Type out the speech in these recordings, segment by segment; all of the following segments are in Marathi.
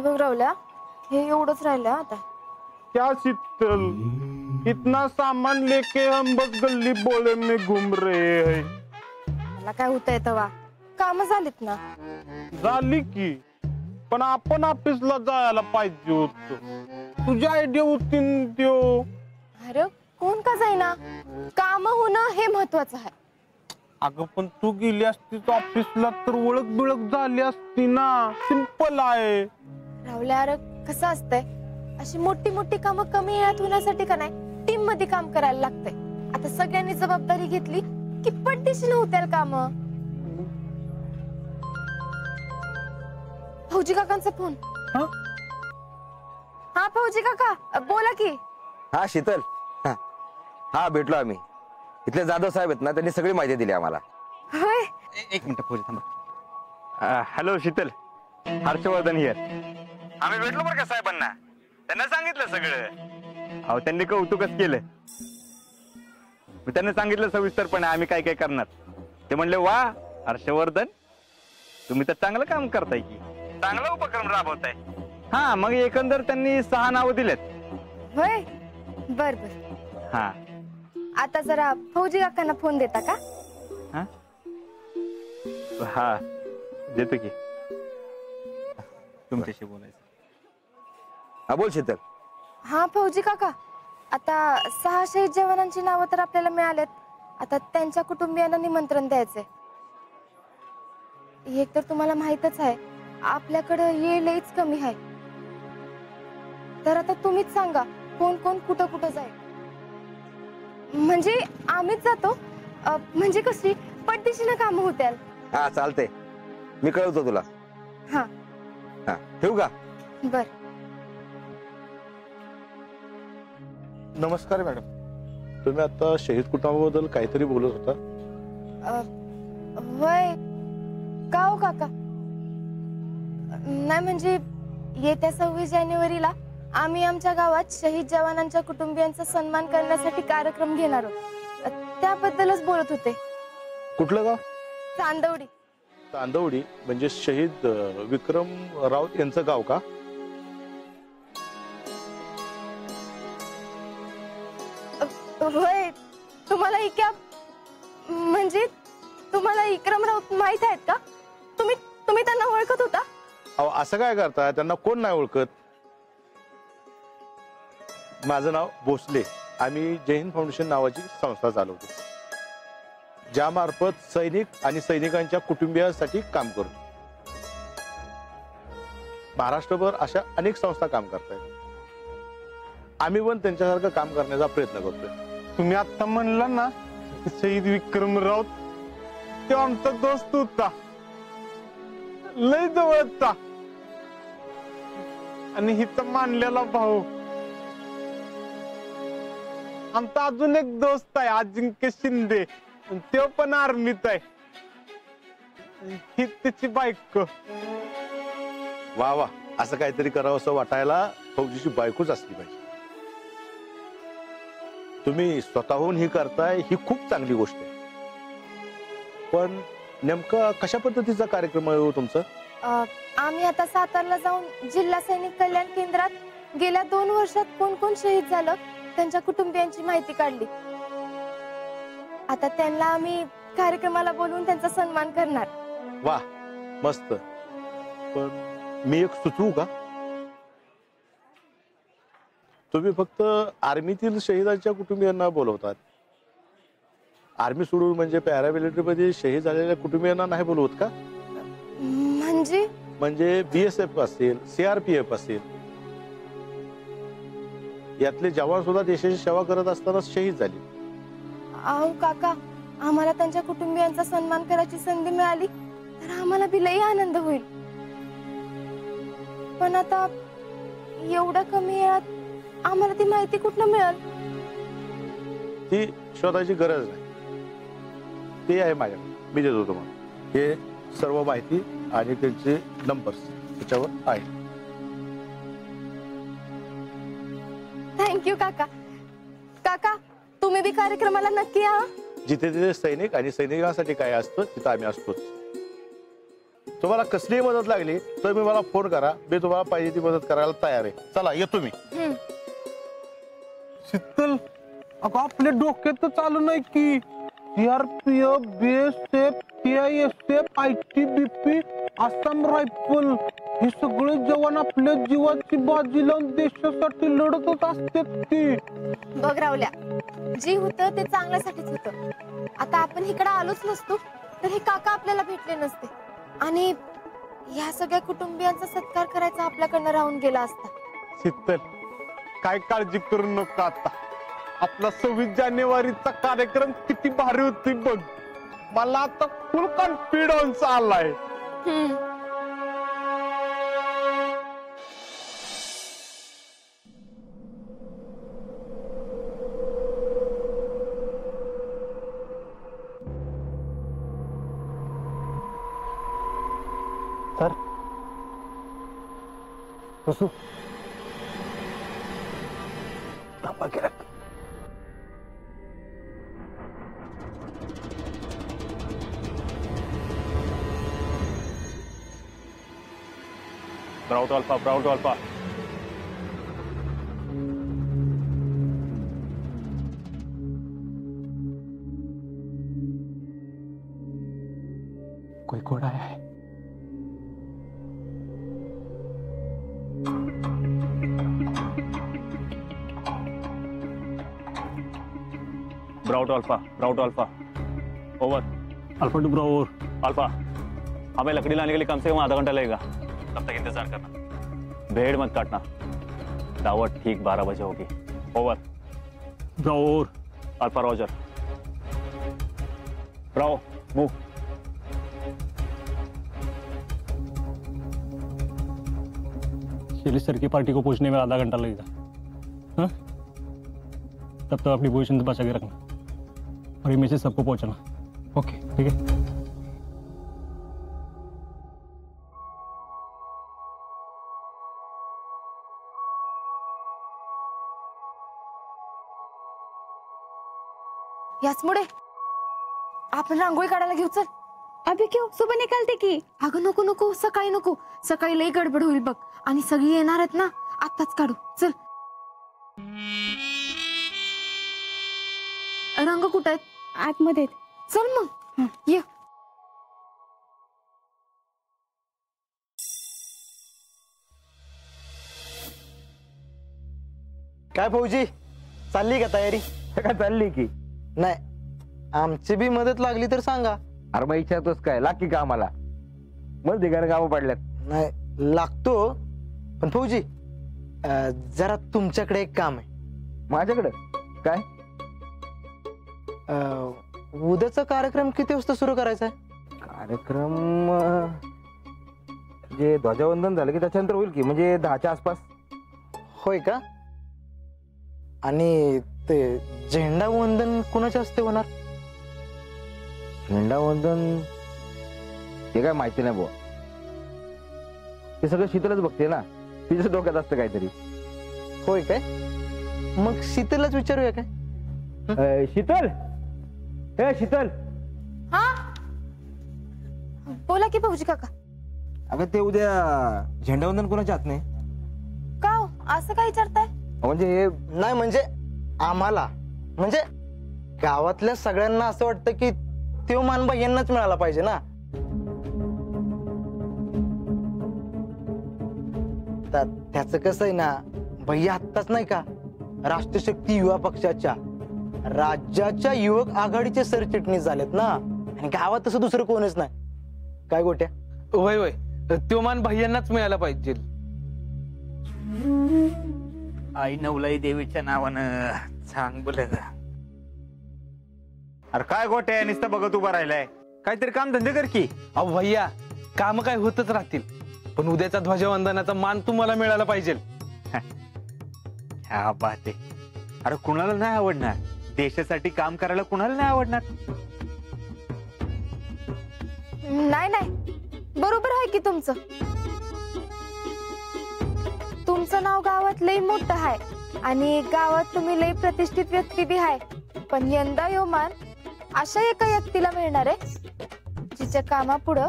हे बघ रावल्या, हे एवढंच राहिलं आता. क्या शीतल, इतना सामान लेके हम बस गली बोले में घूम रहे हैं. मला काय होतंय तवा, काम झालीत ना. झाली की, पण आपण ऑफिसला जायला पाहिजे होत. तुझी आयडिया होती न त्यो. अरे कोण का जाईना, काम होणं हे महत्वाचं आहे. अगं पण तू गेली असतीस ऑफिसला तर ओळख बिळख झाली असती ना. सिंपल आहे. रावल्या अरे कसं असतंय, अशी मोठी मोठी कामं कमी वेळात होण्यासाठी का नाही टीम मध्ये काम करायला लागतंय. आता सगळ्यांनी जबाबदारी घेतली की पटदिशी होतील काम. फौजी काकांचा फोन. हा फौजी काका बोला की. हा शीतल, हा भेटलो आम्ही. इथले जाधव साहेब आहेत ना, त्यांनी सगळी माहिती दिली आम्हाला. होय. एक मिनिट फौजी थांबा. Hello Sheetal, Harshvardhan here. आम्ही भेटलो बरं का साहेबांना, त्यांना सांगितलं सगळं. अहो त्यांनी कौतुकच केलं. मी त्यांना सांगितलं सविस्तरपणे आम्ही काय काय करणार. ते म्हणले वा हर्षवर्धन, तुम्ही तर चांगलं काम करताय की, चांगला उपक्रम राबवताय. हा मग एकंदर त्यांनी 6 नावं दिलेत. होय बर बर. हा आता जरा फौजी काकांना फोन देता का. हा हा देतो की, तुमच्याशी बोलायचं. हा बोल शीतल. हा फौजी काका, आता 6 शहीद जवानांची नावं तर आपल्याला मिळालेत. आता त्यांच्या कुटुंबियांना निमंत्रण द्यायचंय. एक तर तुम्हाला माहितच आहे आपल्याकडे ये लईच कमी आहे. तर आता तुम्हीच सांगा कोण कोण कुठं कुठं जाईल. म्हणजे आम्हीच जातो, म्हणजे कशी पटदिशीनं काम होत्याल. हा चालते, मी कळवतो तुला. हा हा ठेवू का. बर. नमस्कार मॅडम, तुम्ही आता शहीद कुटुंबाबद्दल काहीतरी बोलत होता. होय का हो काका. नाही म्हणजे येत्या 26 जानेवारीला आम्ही आमच्या गावात शहीद जवानांच्या कुटुंबियांचा सन्मान करण्यासाठी कार्यक्रम घेणार आहोत. त्याबद्दलच बोलत होते. कुठलं गाव. चांदवडी. चांदवडी म्हणजे शहीद विक्रम राऊत यांचं गाव का. होय. तुम्हाला इक्या म्हणजे तुम्हाला विक्रम राऊत माहित आहेत का. तुम्ही त्यांना ओळखत होता. अहो असं काय करता, त्यांना कोण नाही ओळखत. माझं नाव भोसले. आम्ही जय हिंद फाउंडेशन नावाची संस्था चालवतो, ज्या मार्फत सैनिक आणि सैनिकांच्या कुटुंबियांसाठी काम करतो. महाराष्ट्रभर अशा अनेक संस्था काम करतायत. आम्ही पण त्यांच्यासारखं काम करण्याचा प्रयत्न करतोय. तुम्ही आता म्हणला ना शहीद विक्रम राऊत, तो आमचा दोस्त होता, लय जवळचा. आणि हिचा मानलेला भाऊ. आमचा अजून एक दोस्त आहे अजिंक्य शिंदे, तो पण आर्मीत आहे. ही त्याची बायको. वा वा, असं काहीतरी करावं असं वाटायला फौजीची बायकोच असली पाहिजे. तुम्ही स्वतःहून ही करताय ही खूप चांगली गोष्ट आहे. पण नेमका कशा पद्धतीचा कार्यक्रम आहे हो तुमचा. आम्ही आता सातारला जाऊन जिल्हा सैनिक कल्याण केंद्रात गेल्या 2 वर्षात कोण कोण शहीद झालं त्यांच्या कुटुंबियांची माहिती काढली. आता त्यांना आम्ही कार्यक्रमाला बोलवून त्यांचा सन्मान करणार. वा मस्त. पण मी एक सुचवू का. तुम्ही फक्त आर्मीतील शहीदांच्या कुटुंबियांना बोलवतात. आर्मी सोडून म्हणजे पॅरामिलिटरी मध्ये शहीद झालेल्या कुटुंबियांना नाही बोलवत का. म्हणजे BSF असेल, CRPF असेल, यातले जवान सुद्धा देशाची सेवा करत असताना शहीद झाले. अहो काका, आम्हाला त्यांच्या कुटुंबियांचा सन्मान करायची संधी मिळाली तर आम्हाला बी लई आनंद होईल. पण आता एवढ्या कमी वेळात आम्हाला ती माहिती कुठनं मिळेल. ती शोधायची गरज नाही, ते आहे माझ्याकडे. मी देतो तुम्हाला हे सर्व माहिती आणि त्यांचे नंबर्स त्याच्यावर आहे. थँक्यू काका. काका तुम्ही बी कार्यक्रमाला नक्की या. जिथे जिथे सैनिक आणि सैनिकांसाठी काय असतं तिथं आम्ही असतोच. तुम्हाला कसलीही मदत लागली तर मी मला फोन करा, मी तुम्हाला पाहिजे ती मदत करायला तयार आहे. चला येतो मी. शीतल, अगं आपल्या डोक्यात तर चालू नाही की CRPF, BSF, CISF, ITBP, Assam rifle हे सगळे जवान आपल्या जीवाची बाजी लावून देशासाठी लढतच असतात की. बघ रावल्या, जे होतं ते चांगल्यासाठीच होतं. आता आपण इकडे आलोच नसतो तर हे काका आपल्याला भेटले नसते आणि ह्या सगळ्या कुटुंबियांचा सत्कार करायचा आपल्याकडनं राहून गेला असता. शीतल, काय काळजी करू नको. आता आपला 26 जानेवारीचा कार्यक्रम किती भारी होती बघ. मला आता फुल कॉन्फिडन्स आलाय. सर बसू. Bravo Alpha, Bravo Alpha. कोई घोड़ा है. Bravo Alpha, Bravo Alpha. Over. Alpha two Bravo. Alpha, हमें लकड़ी लाने के लिए कम से कम आधा घंटा लगेगा. तब तक इंतजार करना. भेड़ मत काटना. दावत ठीक 12 बजे होगी. Over. Bravo. Alpha roger. Bravo, move. Shelley sir की पार्टी को पहुंचने में आधा घंटा लगेगा. हाँ? तब तक अपनी पोजीशन बचा के रखना और ये मैसेज सबको पहुंचाना. ओके, ठीक है. याचमुळे आपण रांगोळी काढायला घेऊ. चल. अभी क्यों? सुबह निकलते की. अगं नको नको, सकाळी नको. सकाळी लई गडबड होईल बघ आणि सगळी येणार आहेत ना. आत्ताच काढू. चल. रंग कुठे आहेत? आतमध्ये. चल मग ये. काय फौजी, चालली का तयारी? काय चालली की? नाही, आमची बी मदत लागली तर सांगा. अरे मग इच्छातोच काय लाग की का आम्हाला? मग ठिकाणी कामं पडल्यात. नाही लागतो, पण फौजी जरा तुमच्याकडे एक काम आहे. माझ्याकडं काय? उद्याचा कार्यक्रम किती वाजता सुरू करायचा आहे? कार्यक्रम जे ध्वजवंदन झालं की त्याच्यानंतर होईल की, म्हणजे 10च्या आसपास. होय का? आणि ते झेंडा वंदन कोणाच्या हस्ते होणार? झेंडा वंदन हे काय माहिती नाही बुवा. ते सगळं शीतलच बघते ना, तिच्या डोक्यात असतं काहीतरी. होय काय? मग शीतलच विचारूया काय? शीतल, हे शीतल. हा बोला की भाऊजी काका. अगं ते उद्या झेंडावंदन कोणाच्या हात नाही? का हो? असं काय विचारताय? म्हणजे नाही म्हणजे आम्हाला, म्हणजे गावातल्या सगळ्यांना असं वाटतं की तो मान यांनाच मिळाला पाहिजे ना. त्याचं कसं आहे ना भैया, आत्ताच नाही का राष्ट्रशक्ती युवा पक्षाच्या राज्याच्या युवक आघाडीचे सरचिटणीस झालेत ना, आणि गावात तसं दुसरं कोणच नाही. काय गोट्या? वय वय, तो मान भैयांनाच मिळाला पाहिजे. आई नवलाई देवीच्या नावानं सांग बोल. अरे काय गोट्या नुसतं बघत उभा राहिलाय, काहीतरी काम धंदे कर की. अहो भैया, काम काय होतच राहतील, पण उद्याचा ध्वजवंदनाचा मान तुम्हाला मिळाला पाहिजे. ह्या बात आहे. अरे कुणाला नाही आवडणार? देशासाठी काम करायला कुणाला नाही आवडणार? नाही नाही, बरोबर आहे की तुमचं. तुमचं नाव गावात लई मोठं आहे आणि गावात तुम्ही लई प्रतिष्ठित व्यक्ती बी आहे. पण यंदा यो मान अशा एका व्यक्तीला मिळणार आहे जिच्या कामापुढं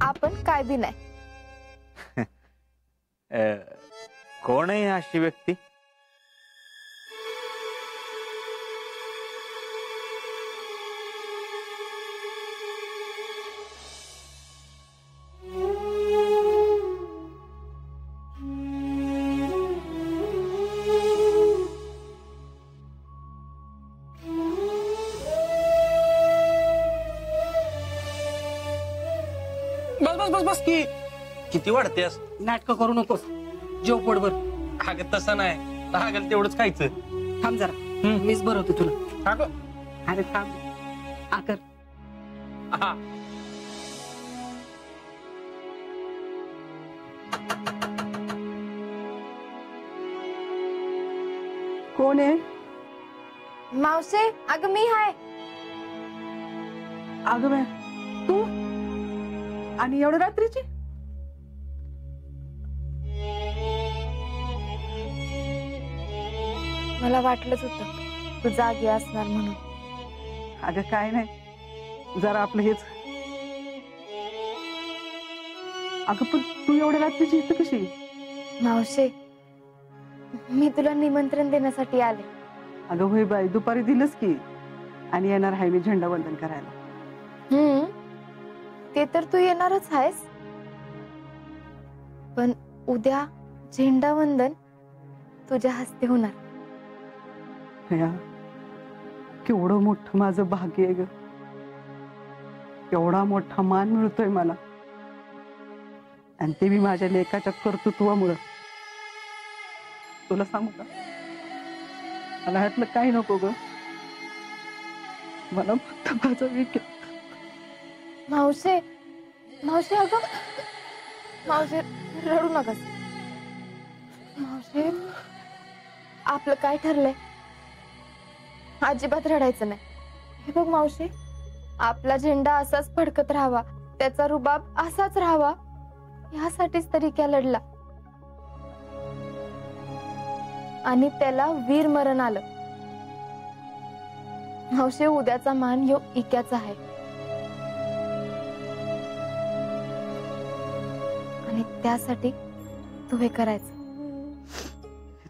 आपण काय बी नाही. कोण आहे अशी व्यक्ती? बस बस बस बस की किती वाढतेस? नाटक करू नकोस. जेव पोटभर. अगं तसं नाही, लागेल तेवढंच खायचं. थांब जरा, मीच भरवते तुला. अगं अरे थांब. आकर. हा. कोण आहे? मावशे, अगं मी हाय. अगं बाय, तू आणि एवढं रात्रीची? मला वाटलंच होतं तू जागी असणार म्हणून. अगं काय नाही, जरा आपलं हेच. अगं पण तू एवढ्या रात्रीची इथं कशी? मावशे, मी तुला निमंत्रण देण्यासाठी आले. अगं होय बाई, दुपारी दिलंस की. आणि येणार आहे मी झेंडावंदन करायला. ते तर तू येणारच आहेस, पण उद्या झेंडावंदन तुझ्या हस्ते होणार. या, केवढं मोठं माझं भाग्य आहे ग. एवढा मोठा मान मिळतोय मला, आणि ते मी माझ्या लेकाच्या कर्तृत्वामुळं. तुला सांगू का, मला ह्यातलं काही नको ग. मला फक्त माझा विकेट. मावशे, मावशे, अगं मावशे, रडू नकास. मावशे, आपलं काय ठरलंय? अजिबात रडायचं नाही. हे बघ मावशे, आपला झेंडा असाच फडकत राहावा, त्याचा रुबाब असाच राहावा, यासाठीच तरी क्या लढला. आणि त्याला वीर मरण आलं. मावशे, उद्याचा मान यो इक्याचा आहे. आणि त्यासाठी तू हे करायचं.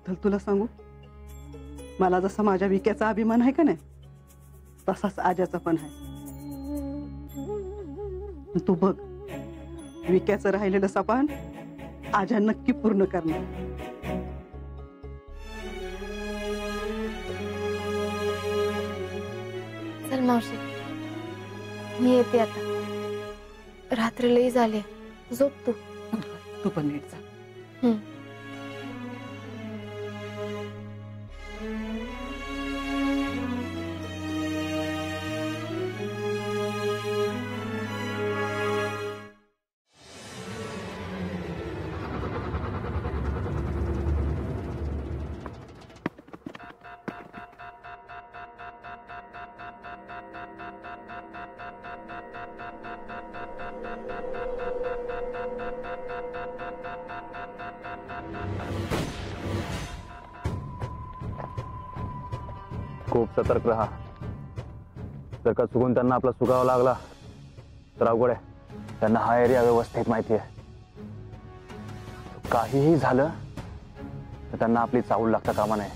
तर तुला सांगू, मला जसा माझ्या विक्याचा अभिमान आहे का नाही, तसाच आज्याचा पण आहे. तू बघ, विक्याचं राहिलेलं सपान आज्या नक्की पूर्ण करणार. चल मावशी, मी येते आता. रात्री लई झाली, झोप तू. तू पण नीट जा. खूप सतर्क राहा. जर का चुकून त्यांना आपला चुकावा लागला तर अवघड आहे. त्यांना हा एरिया व्यवस्थित माहिती आहे. काहीही झालं तर त्यांना आपली चावल लागता कामा नये,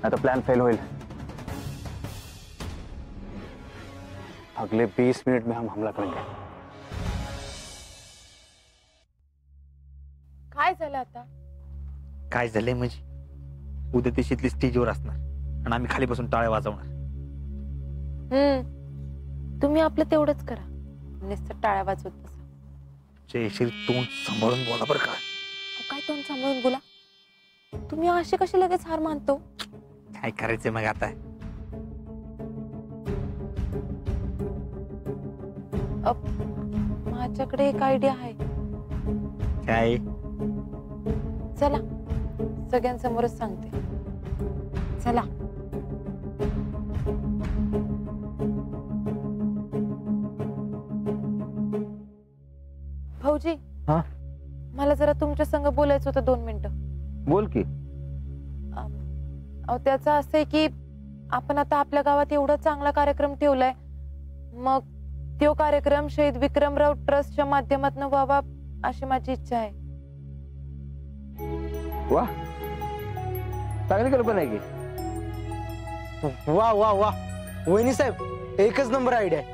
नाही तर प्लॅन फेल होईल. अगले 20 मिनट में हम हमला करेंगे. काय झालं आता? काय झालंय म्हणजे, उद्या ते शीतली स्टेजवर असणार आणि आम्ही खाली बसून टाळ्या वाजवणार. तुम्ही आपलं तेवढंच करा, नुसतं टाळ्या वाजवत बसा. जयश्री, तोंड सांभाळून बोला बरं का. काय तोंड सांभाळून बोला? तुम्ही असे कसे लगेच हार मानतो? काय करायचंय मग आता? माझ्याकडे एक आयडिया आहे. काय? चला, सगळ्यांसमोरच सांगते. चला. भाऊजी, हा? मला जरा तुमच्या संग बोलायचं होतं 2 मिनिटं. बोल की. त्याचं असं आहे की आपण आता आपल्या गावात एवढा चांगला कार्यक्रम ठेवलाय, मग तो कार्यक्रम शहीद विक्रमराव ट्रस्टच्या माध्यमातून व्हावा अशी माझी इच्छा आहे. वा, चांगली कल्पना आहे की. वा वा वा, वहिनी साहेब एकच नंबर आयडिया आहे.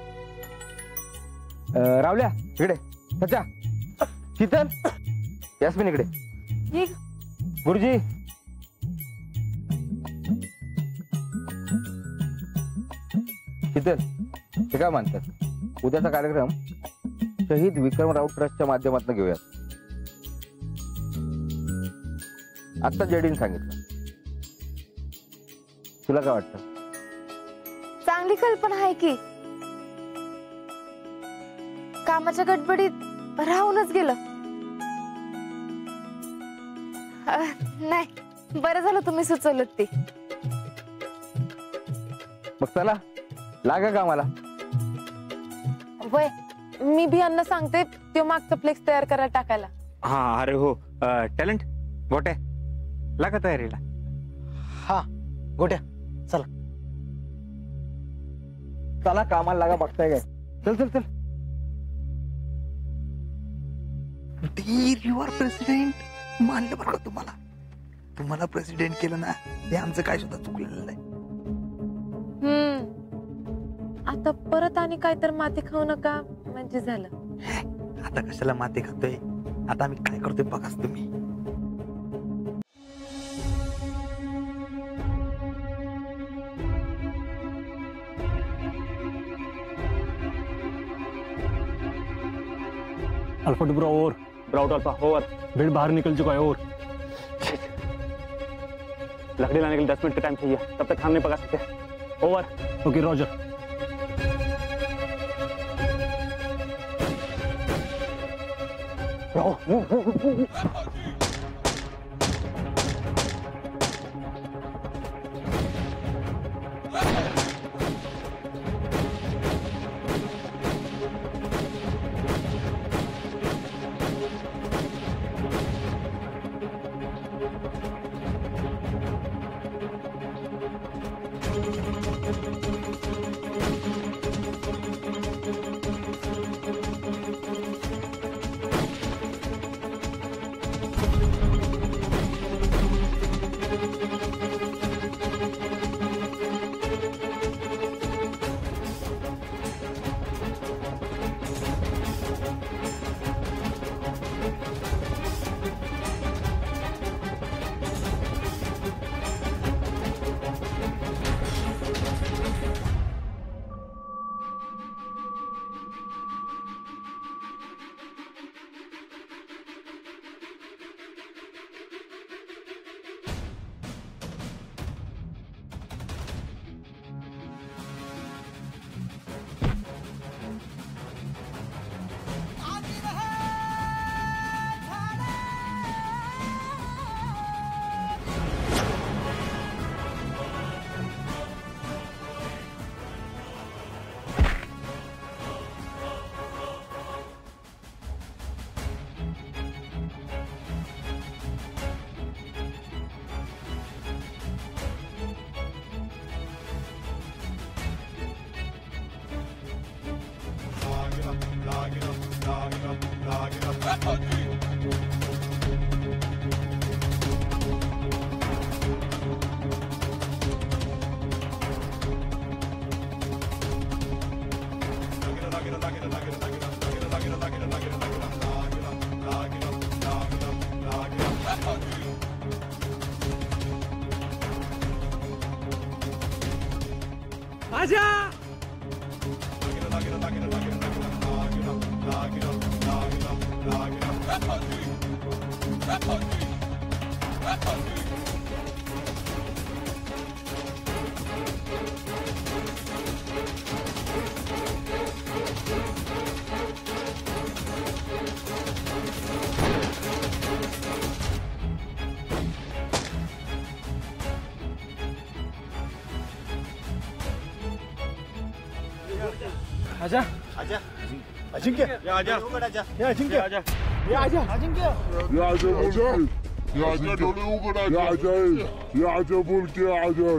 रावल्या इकडे, सच्चा, शीतल, यास्मिन इकडे. गुरुजी, शीतल, हे काय म्हणतात, उद्याचा कार्यक्रम शहीद विक्रमराव ट्रस्टच्या माध्यमातून घेऊयात. आता जेडीने सांगितलं. तुला काय वाटतं? चांगली कल्पना आहे की. कामाच्या गडबडीत राहूनच गेलं. नाही, बरं झालं तुम्ही सुचवलं ते. मग चला, लागा कामाला. वय, मी भी यांना सांगते तो मागचा फ्लेक्स तयार करायला टाकायला. हा, अरे हो, टॅलेंट गोट्या लागा तयारीला. हा गोट्या, चला चला कामाला लागा. बघताय काय? चल चल चल. डिअर युअर प्रेसिडेंट, मानलं बरं का तुम्हाला. तुम्हाला प्रेसिडेंट केलं ना, हे आमचं काय सुद्धा चुकलेलं नाही. आता परत आणि काय तर माती खाऊ नका म्हणजे झालं. आता कशाला माती खातोय, आता आम्ही काय करतोय बघाच तुम्ही. Alpha two Bravo over, brought alpha over, भीड़ बाहर निकल चुका है ओवर. लकड़ी लाने के लिए 10 मिनट का टाइम चाहिए, तब तक खाना नहीं पका सकते. ओवर. Okay Roger. आजा आजा आजा अजिंक्य या आजा या अजिंक्य आजा या आजा अजिंक्य या आजा बोल के आजा डोले उघड आजा या आजा बोल के आजा